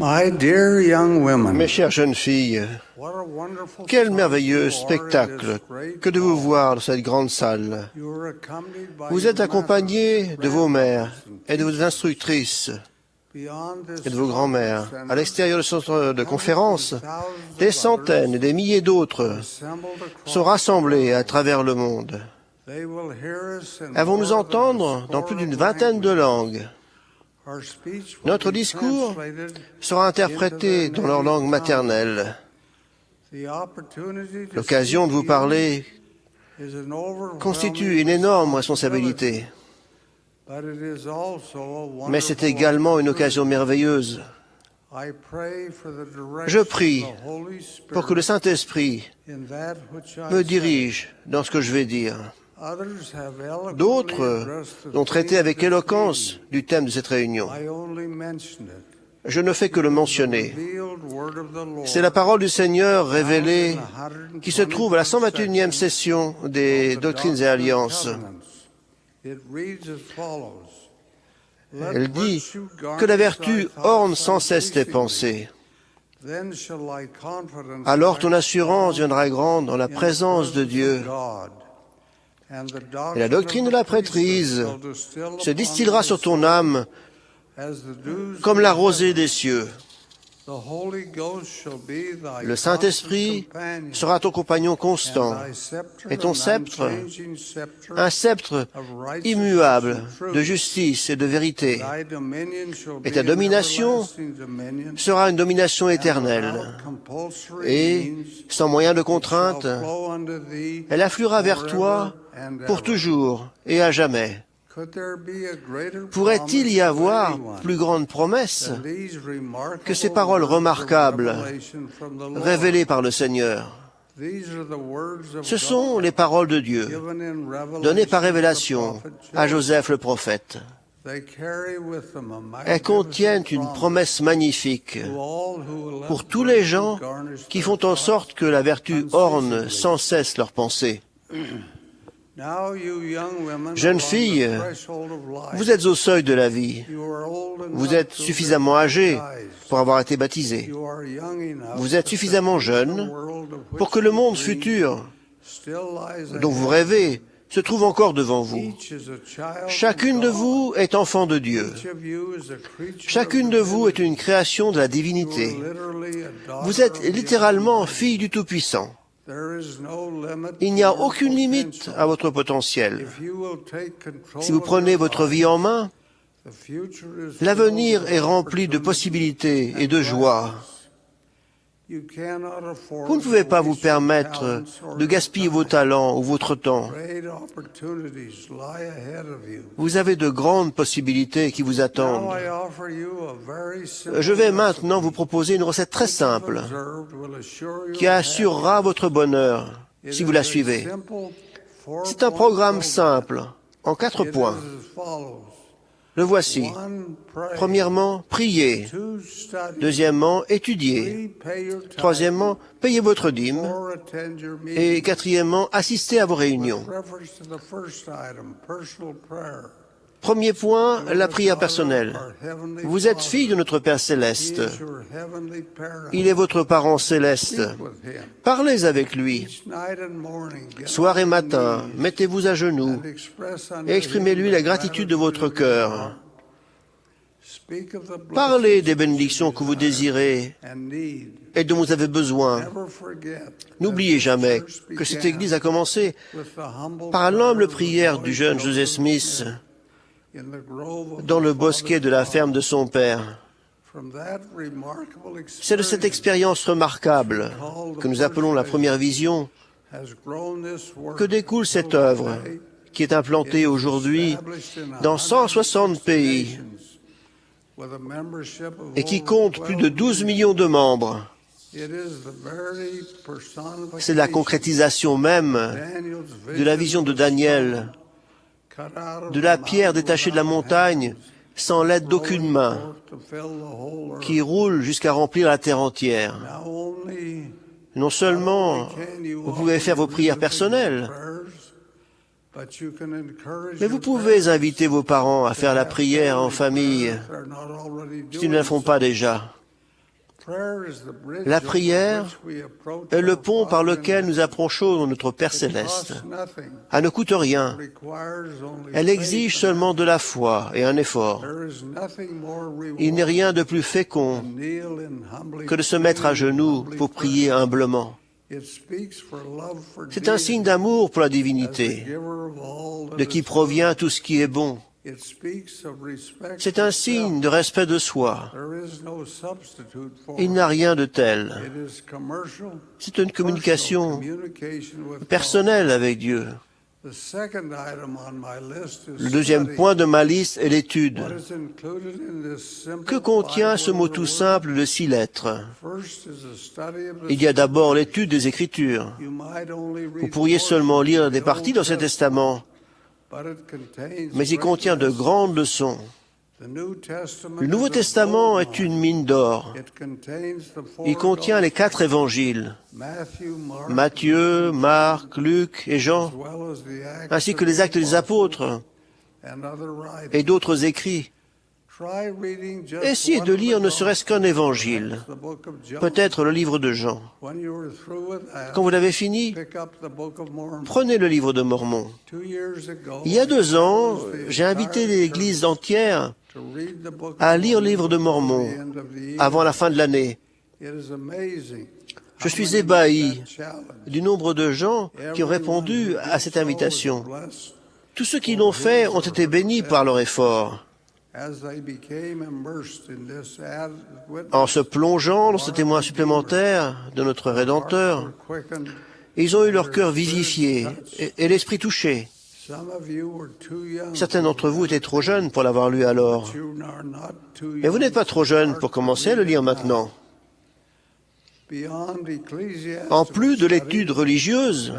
Mes chères jeunes filles, quel merveilleux spectacle que de vous voir dans cette grande salle. Vous êtes accompagnés de vos mères et de vos instructrices et de vos grands-mères. À l'extérieur du centre de conférence, des centaines et des milliers d'autres sont rassemblés à travers le monde. Elles vont nous entendre dans plus d'une vingtaine de langues. Notre discours sera interprété dans leur langue maternelle. L'occasion de vous parler constitue une énorme responsabilité. Mais c'est également une occasion merveilleuse. Je prie pour que le Saint-Esprit me dirige dans ce que je vais dire. D'autres ont traité avec éloquence du thème de cette réunion. Je ne fais que le mentionner. C'est la parole du Seigneur révélée qui se trouve à la 121e session des Doctrines et Alliances. Elle dit que la vertu orne sans cesse tes pensées. Alors ton assurance viendra grande dans la présence de Dieu. Et la doctrine de la prêtrise se distillera sur ton âme comme la rosée des cieux. Le Saint-Esprit sera ton compagnon constant et ton sceptre, un sceptre immuable de justice et de vérité. Et ta domination sera une domination éternelle. Et, sans moyen de contrainte, elle affluera vers toi pour toujours et à jamais. Pourrait-il y avoir plus grande promesse que ces paroles remarquables révélées par le Seigneur? Ce sont les paroles de Dieu, données par révélation à Joseph le prophète. Elles contiennent une promesse magnifique pour tous les gens qui font en sorte que la vertu orne sans cesse leurs pensées. Jeunes filles, vous êtes au seuil de la vie. Vous êtes suffisamment âgées pour avoir été baptisées. Vous êtes suffisamment jeunes pour que le monde futur dont vous rêvez se trouve encore devant vous. Chacune de vous est enfant de Dieu. Chacune de vous est une création de la divinité. Vous êtes littéralement fille du Tout-Puissant. Il n'y a aucune limite à votre potentiel. Si vous prenez votre vie en main, l'avenir est rempli de possibilités et de joie. Vous ne pouvez pas vous permettre de gaspiller vos talents ou votre temps. Vous avez de grandes possibilités qui vous attendent. Je vais maintenant vous proposer une recette très simple qui assurera votre bonheur si vous la suivez. C'est un programme simple, en 4 points. Le voici. Premièrement, priez. Deuxièmement, étudiez. Troisièmement, payez votre dîme. Et quatrièmement, assistez à vos réunions. Premier point, la prière personnelle. Vous êtes fille de notre Père Céleste. Il est votre parent céleste. Parlez avec lui. Soir et matin, mettez-vous à genoux et exprimez-lui la gratitude de votre cœur. Parlez des bénédictions que vous désirez et dont vous avez besoin. N'oubliez jamais que cette Église a commencé par l'humble prière du jeune Joseph Smith dans le bosquet de la ferme de son père. C'est de cette expérience remarquable, que nous appelons la première vision, que découle cette œuvre, qui est implantée aujourd'hui dans 160 pays et qui compte plus de 12 millions de membres. C'est la concrétisation même de la vision de Daniel, de la pierre détachée de la montagne sans l'aide d'aucune main, qui roule jusqu'à remplir la terre entière. Non seulement vous pouvez faire vos prières personnelles, mais vous pouvez inviter vos parents à faire la prière en famille, s'ils ne la font pas déjà. La prière est le pont par lequel nous approchons notre Père céleste. Elle ne coûte rien. Elle exige seulement de la foi et un effort. Il n'est rien de plus fécond que de se mettre à genoux pour prier humblement. C'est un signe d'amour pour la divinité, de qui provient tout ce qui est bon. C'est un signe de respect de soi. Il n'y a rien de tel. C'est une communication personnelle avec Dieu. Le deuxième point de ma liste est l'étude. Que contient ce mot tout simple de 6 lettres? Il y a d'abord l'étude des Écritures. Vous pourriez seulement lire des parties dans l'Ancien Testament, mais il contient de grandes leçons. Le Nouveau Testament est une mine d'or. Il contient les 4 évangiles, Matthieu, Marc, Luc et Jean, ainsi que les actes des apôtres et d'autres écrits. Essayez de lire ne serait-ce qu'un évangile, peut-être le livre de Jean. Quand vous l'avez fini, prenez le livre de Mormon. Il y a 2 ans, j'ai invité l'Église entière à lire le livre de Mormon avant la fin de l'année. Je suis ébahi du nombre de gens qui ont répondu à cette invitation. Tous ceux qui l'ont fait ont été bénis par leur effort. En se plongeant dans ce témoin supplémentaire de notre Rédempteur, ils ont eu leur cœur vivifié et l'esprit touché. Certains d'entre vous étaient trop jeunes pour l'avoir lu alors. Mais vous n'êtes pas trop jeunes pour commencer à le lire maintenant. En plus de l'étude religieuse,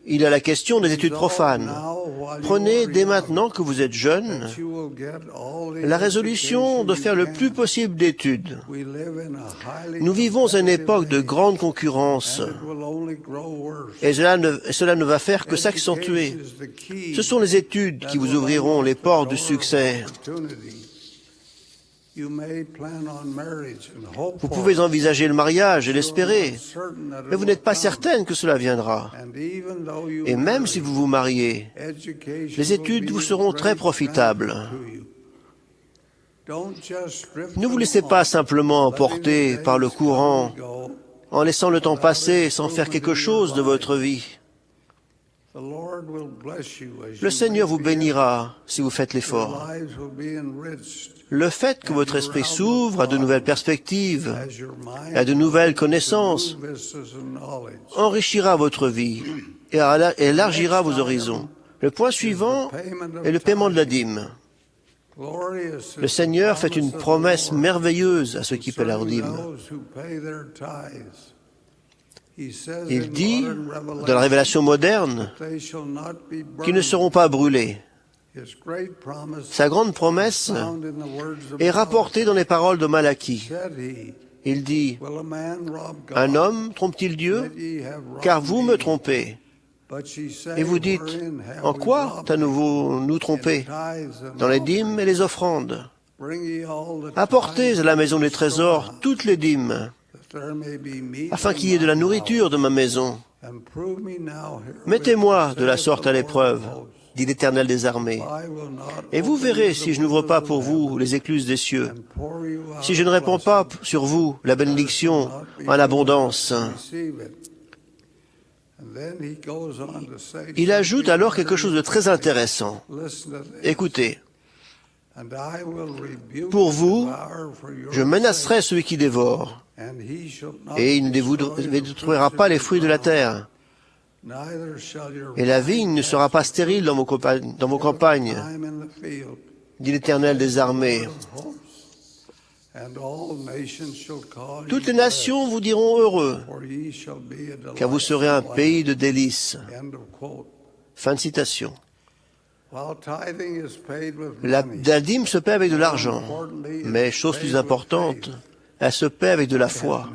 il y a la question des études profanes. Prenez dès maintenant que vous êtes jeune la résolution de faire le plus possible d'études. Nous vivons à une époque de grande concurrence et cela ne va faire que s'accentuer. Ce sont les études qui vous ouvriront les portes du succès. Vous pouvez envisager le mariage et l'espérer, mais vous n'êtes pas certaine que cela viendra. Et même si vous vous mariez, les études vous seront très profitables. Ne vous laissez pas simplement emporter par le courant en laissant le temps passer sans faire quelque chose de votre vie. Le Seigneur vous bénira si vous faites l'effort. Le fait que votre esprit s'ouvre à de nouvelles perspectives, à de nouvelles connaissances, enrichira votre vie et élargira vos horizons. Le point suivant est le paiement de la dîme. Le Seigneur fait une promesse merveilleuse à ceux qui paient leur dîme. Il dit, dans la révélation moderne, qu'ils ne seront pas brûlés. Sa grande promesse est rapportée dans les paroles de Malachie. Il dit, « Un homme trompe-t-il Dieu? Car vous me trompez. » Et vous dites, « En quoi t'as-nous nous trompé? Dans les dîmes et les offrandes. Apportez à la maison des trésors toutes les dîmes, afin qu'il y ait de la nourriture de ma maison. Mettez-moi de la sorte à l'épreuve, dit l'Éternel des armées. Et vous verrez si je n'ouvre pas pour vous les écluses des cieux, si je ne répands pas sur vous la bénédiction en abondance. Il ajoute alors quelque chose de très intéressant. Écoutez, pour vous, je menacerai celui qui dévore, et il ne détruira pas les fruits de la terre. Et la vigne ne sera pas stérile dans vos campagnes, dit l'Éternel des armées. Toutes les nations vous diront heureux, car vous serez un pays de délices. Fin de citation. La dîme se paie avec de l'argent, mais chose plus importante, elle se paie avec de la foi.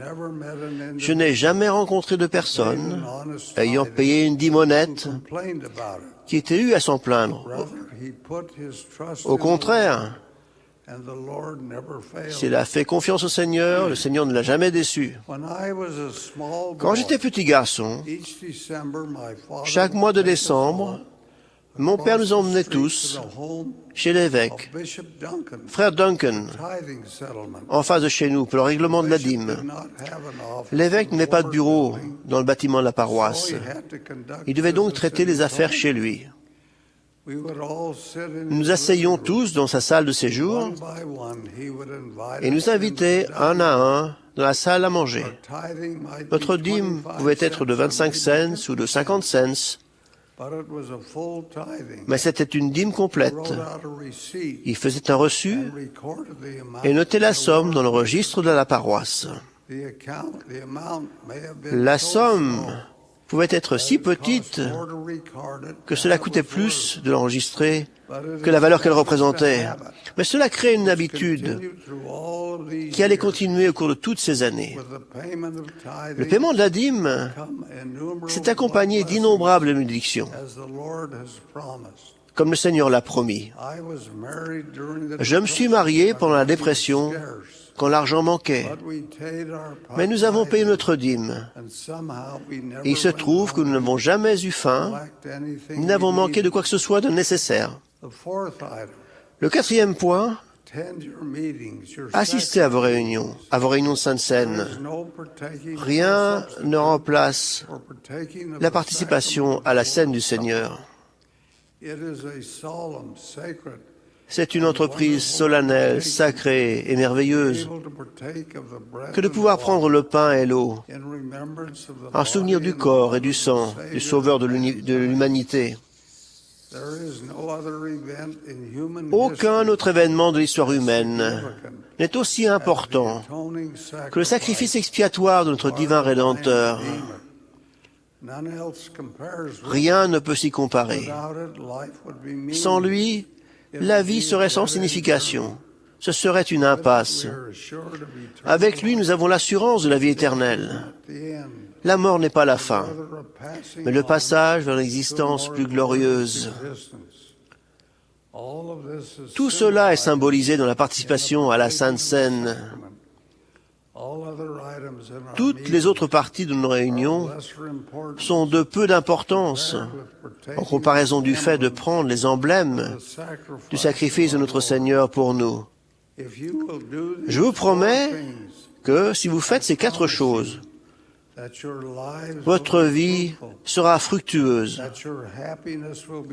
Je n'ai jamais rencontré de personne ayant payé une dîme honnête qui était eu à s'en plaindre. Au contraire, S'il a fait confiance au Seigneur, le Seigneur ne l'a jamais déçu. Quand j'étais petit garçon, chaque mois de décembre, mon père nous emmenait tous chez l'évêque, frère Duncan, en face de chez nous, pour le règlement de la dîme. L'évêque n'avait pas de bureau dans le bâtiment de la paroisse. Il devait donc traiter les affaires chez lui. Nous nous asseyions tous dans sa salle de séjour et nous invitait un à un dans la salle à manger. Notre dîme pouvait être de 25 cents ou de 50 cents, mais c'était une dîme complète. Il faisait un reçu et notait la somme dans le registre de la paroisse. La somme pouvait être si petite que cela coûtait plus de l'enregistrer que la valeur qu'elle représentait. Mais cela créait une habitude qui allait continuer au cours de toutes ces années. Le paiement de la dîme s'est accompagné d'innombrables bénédictions, comme le Seigneur l'a promis. Je me suis marié pendant la dépression, quand l'argent manquait. Mais nous avons payé notre dîme. Et il se trouve que nous n'avons jamais eu faim, ni n'avons manqué de quoi que ce soit de nécessaire. Le quatrième point, assistez à vos réunions de Sainte Seine. Rien ne remplace la participation à la scène du Seigneur. C'est une entreprise solennelle, sacrée et merveilleuse que de pouvoir prendre le pain et l'eau en souvenir du corps et du sang du Sauveur de l'humanité. Aucun autre événement de l'histoire humaine n'est aussi important que le sacrifice expiatoire de notre divin Rédempteur. Rien ne peut s'y comparer. Sans lui, la vie serait sans signification. Ce serait une impasse. Avec lui, nous avons l'assurance de la vie éternelle. La mort n'est pas la fin, mais le passage vers l'existence plus glorieuse. Tout cela est symbolisé dans la participation à la Sainte Seine. Toutes les autres parties de nos réunions sont de peu d'importance en comparaison du fait de prendre les emblèmes du sacrifice de notre Seigneur pour nous. Je vous promets que si vous faites ces 4 choses, votre vie sera fructueuse,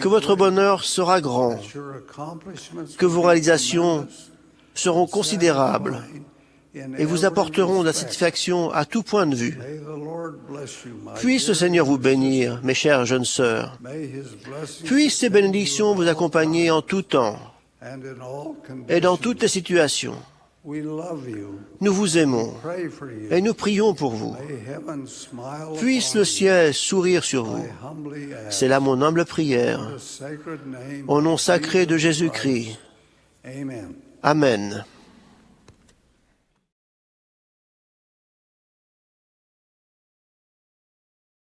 que votre bonheur sera grand, que vos réalisations seront considérables et vous apporteront de la satisfaction à tout point de vue. Puisse le Seigneur vous bénir, mes chères jeunes sœurs. Puissent ces bénédictions vous accompagner en tout temps et dans toutes les situations. Nous vous aimons et nous prions pour vous. Puisse le ciel sourire sur vous. C'est là mon humble prière. Au nom sacré de Jésus-Christ. Amen.